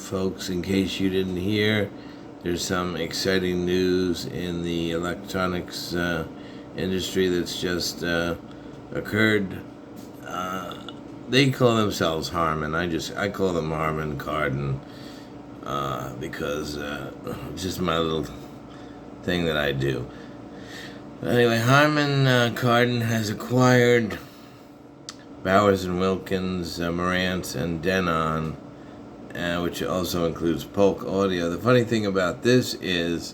folks, in case you didn't hear, there's some exciting news in the electronics industry that's just occurred. They call themselves Harman. I call them Harman Kardon because it's just my little thing that I do. Anyway, Harman Kardon has acquired Bowers Wilkins, Marantz, and Denon, which also includes Polk audio. The funny thing about this is,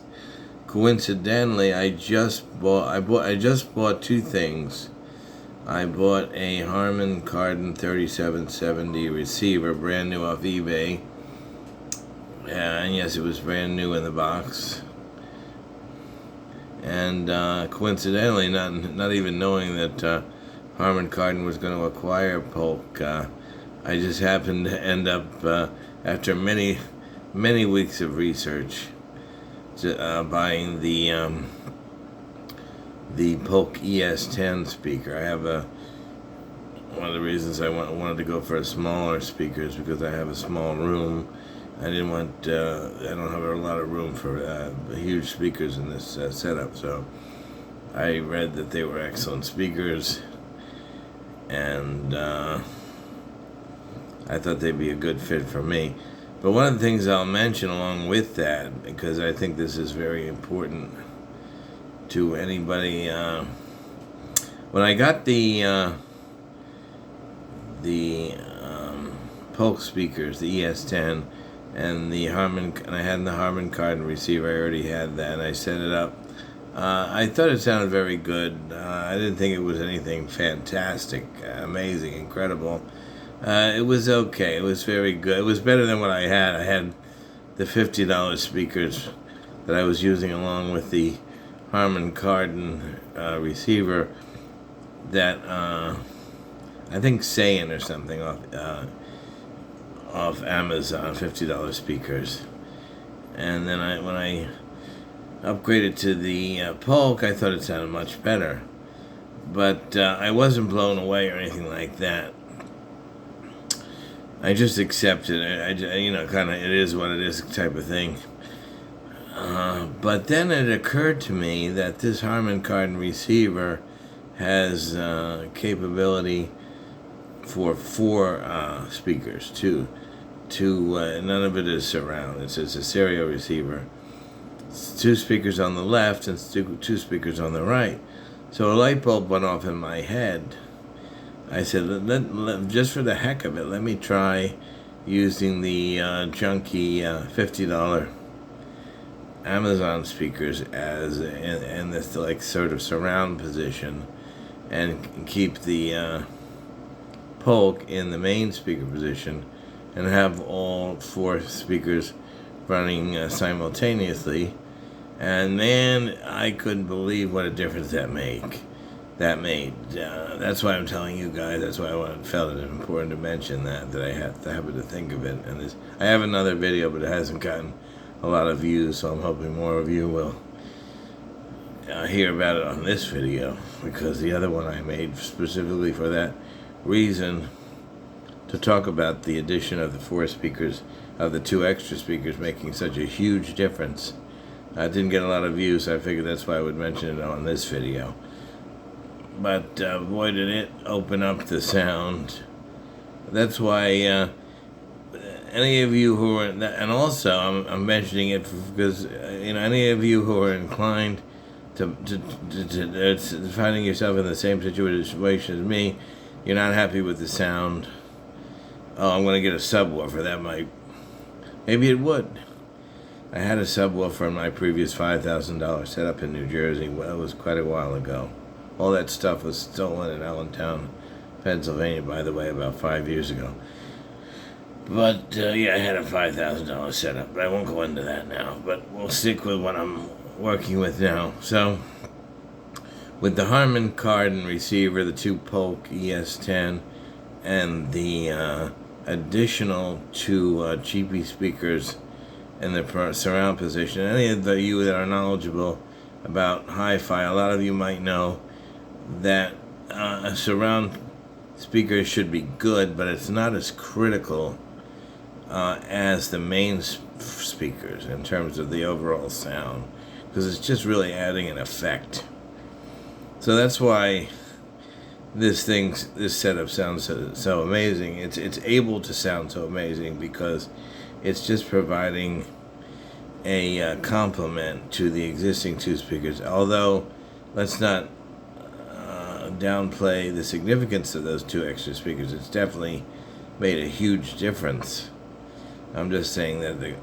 coincidentally, I just bought two things. I bought a Harman Kardon 3770 receiver, brand new off eBay. And yes, it was brand new in the box. And coincidentally, not even knowing that Harman Kardon was going to acquire Polk, I just happened to end up, after many weeks of research, buying the Polk ES10 speaker. I have one of the reasons I wanted to go for a smaller speaker is because I have a small room. I don't have a lot of room for huge speakers in this setup, so I read that they were excellent speakers, and I thought they'd be a good fit for me. But one of the things I'll mention along with that, because I think this is very important to anybody, when I got the Polk speakers, the ES10, and I had the Harman Kardon receiver. I already had that, and I set it up. I thought it sounded very good. I didn't think it was anything fantastic, amazing, incredible. It was okay. It was very good. It was better than what I had. I had the $50 speakers that I was using along with the Harman Kardon receiver that I think Sayin or something off Amazon, $50 speakers. And then when I upgraded to the Polk, I thought it sounded much better. But I wasn't blown away or anything like that. I just accepted it. It is what it is type of thing. But then it occurred to me that this Harman Kardon receiver has capability for four speakers, two. None of it is surround. It's a stereo receiver. It's two speakers on the left and two speakers on the right. So a light bulb went off in my head. I said, just for the heck of it, let me try using the junky $50 Amazon speakers as in this sort of surround position, and keep the Polk in the main speaker position, and have all four speakers running simultaneously. And man, I couldn't believe what a difference that made. That's why I'm telling you guys. That's why I felt it important to mention that I happened to think of it. And I have another video, but it hasn't gotten a lot of views, so I'm hoping more of you will hear about it on this video, because the other one I made specifically for that reason, to talk about the addition of the four speakers, of the two extra speakers, making such a huge difference. I didn't get a lot of views, so I figured that's why I would mention it on this video. But boy, did it open up the sound. That's why any of you who are, and also I'm mentioning it because any of you who are inclined to finding yourself in the same situation as me, you're not happy with the sound. Oh, I'm going to get a subwoofer. Maybe it would. I had a subwoofer in my previous $5,000 setup in New Jersey. Well, it was quite a while ago. All that stuff was stolen in Allentown, Pennsylvania, by the way, about 5 years ago. But, I had a $5,000 setup, but I won't go into that now. But we'll stick with what I'm working with now. So, with the Harman Kardon receiver, the two Polk ES10, and the additional two cheapy speakers in the surround position, any of you that are knowledgeable about HiFi, a lot of you might know that a surround speaker should be good, but it's not as critical as the main speakers in terms of the overall sound, because it's just really adding an effect. So that's why this setup sounds so amazing. It's able to sound so amazing because it's just providing a complement to the existing two speakers. Although, let's not downplay the significance of those two extra speakers. It's definitely made a huge difference. I'm just saying that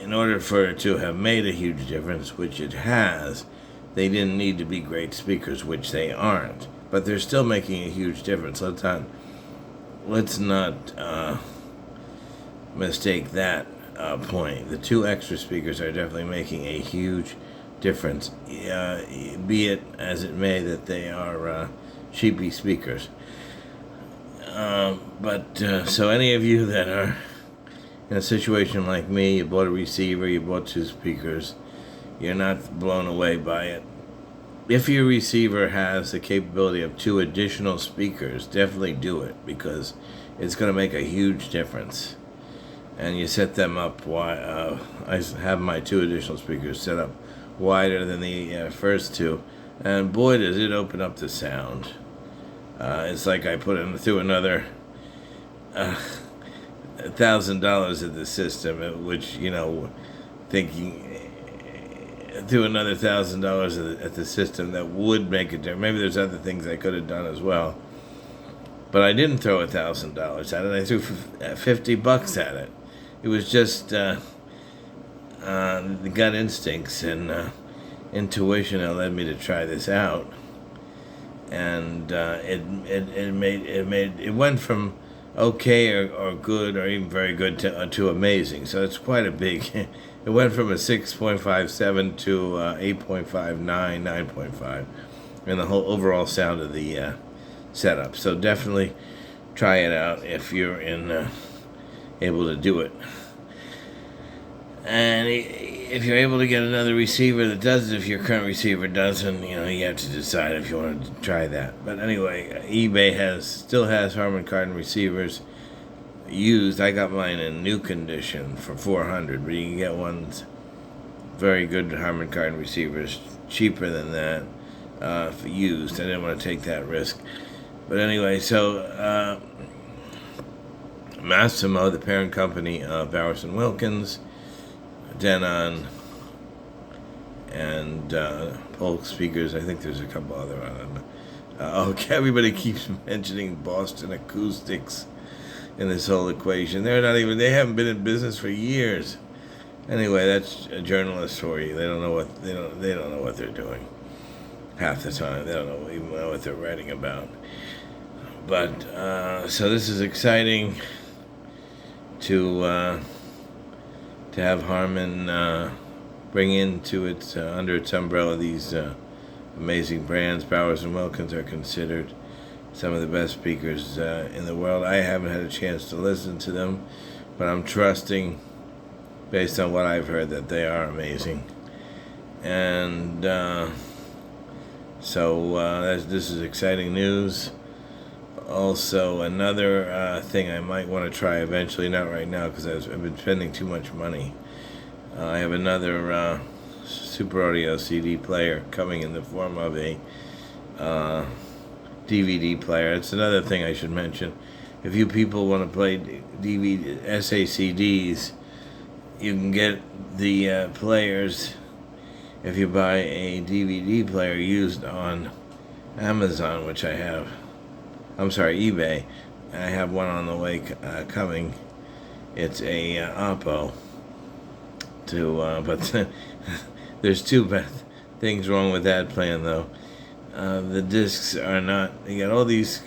in order for it to have made a huge difference, which it has, they didn't need to be great speakers, which they aren't. But they're still making a huge difference. Let's not mistake that point. The two extra speakers are definitely making a huge difference, be it as it may that they are cheapy speakers. So any of you that are in a situation like me, you bought a receiver, you bought two speakers, you're not blown away by it. If your receiver has the capability of two additional speakers, definitely do it, because it's going to make a huge difference. And you set them up I have my two additional speakers set up wider than the first two, and boy does it open up the sound. It's like I threw another $1,000 at the system, which, thinking threw another $1,000 at the system that would make a difference. Maybe there's other things I could have done as well, but I didn't throw $1,000 at it. I threw $50 at it. It was just the gut instincts and intuition that led me to try this out, and it went from okay or good or even very good to amazing. So it's quite a big. It went from a 6.57 to 8.59, 9.5, and the whole overall sound of the setup. So definitely try it out if you're able to do it. And if you're able to get another receiver that does it, if your current receiver doesn't, you have to decide if you want to try that. But anyway, eBay still has Harman Kardon receivers used. I got mine in new condition for $400, but you can get ones very good Harman Kardon receivers cheaper than that for used. I didn't want to take that risk. But anyway, so Massimo, the parent company of Bowers Wilkins, Denon, and Polk speakers. I think there's a couple other, I don't know. Okay, everybody keeps mentioning Boston Acoustics in this whole equation. They haven't been in business for years. Anyway, that's a journalist for you. They don't know what they're doing half the time. They don't even know what they're writing about. But so this is exciting to have Harman bring into its under its umbrella these amazing brands. Bowers Wilkins are considered some of the best speakers in the world. I haven't had a chance to listen to them, but I'm trusting, based on what I've heard, that they are amazing. And so this is exciting news. Also, another thing I might want to try eventually, not right now because I've been spending too much money. I have another Super Audio CD player coming in the form of a DVD player. It's another thing I should mention. If you people want to play DVD SACDs, you can get the players if you buy a DVD player used on Amazon, which I have. I'm sorry, eBay. I have one on the way coming. It's a Oppo. But there's two bad things wrong with that plan, though. The discs are not. You got all these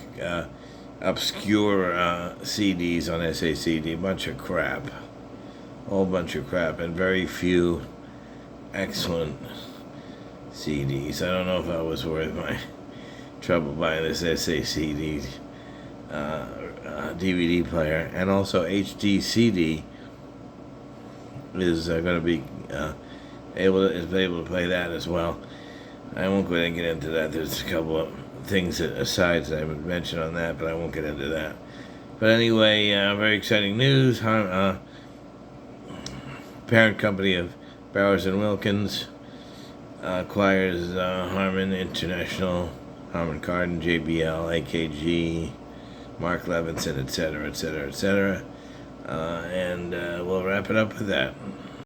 obscure CDs on SACD, bunch of crap, whole bunch of crap, and very few excellent CDs. I don't know if I was worth my trouble buying this SACD DVD player, and also HD CD is going to be able to play that as well. I won't go ahead and get into that. There's a couple of things asides that I would mention on that, but I won't get into that. But anyway, very exciting news. Parent company of Bowers and Wilkins acquires Harman International, Harman Kardon, JBL, AKG, Mark Levinson, etc., etc., etc. And we'll wrap it up with that.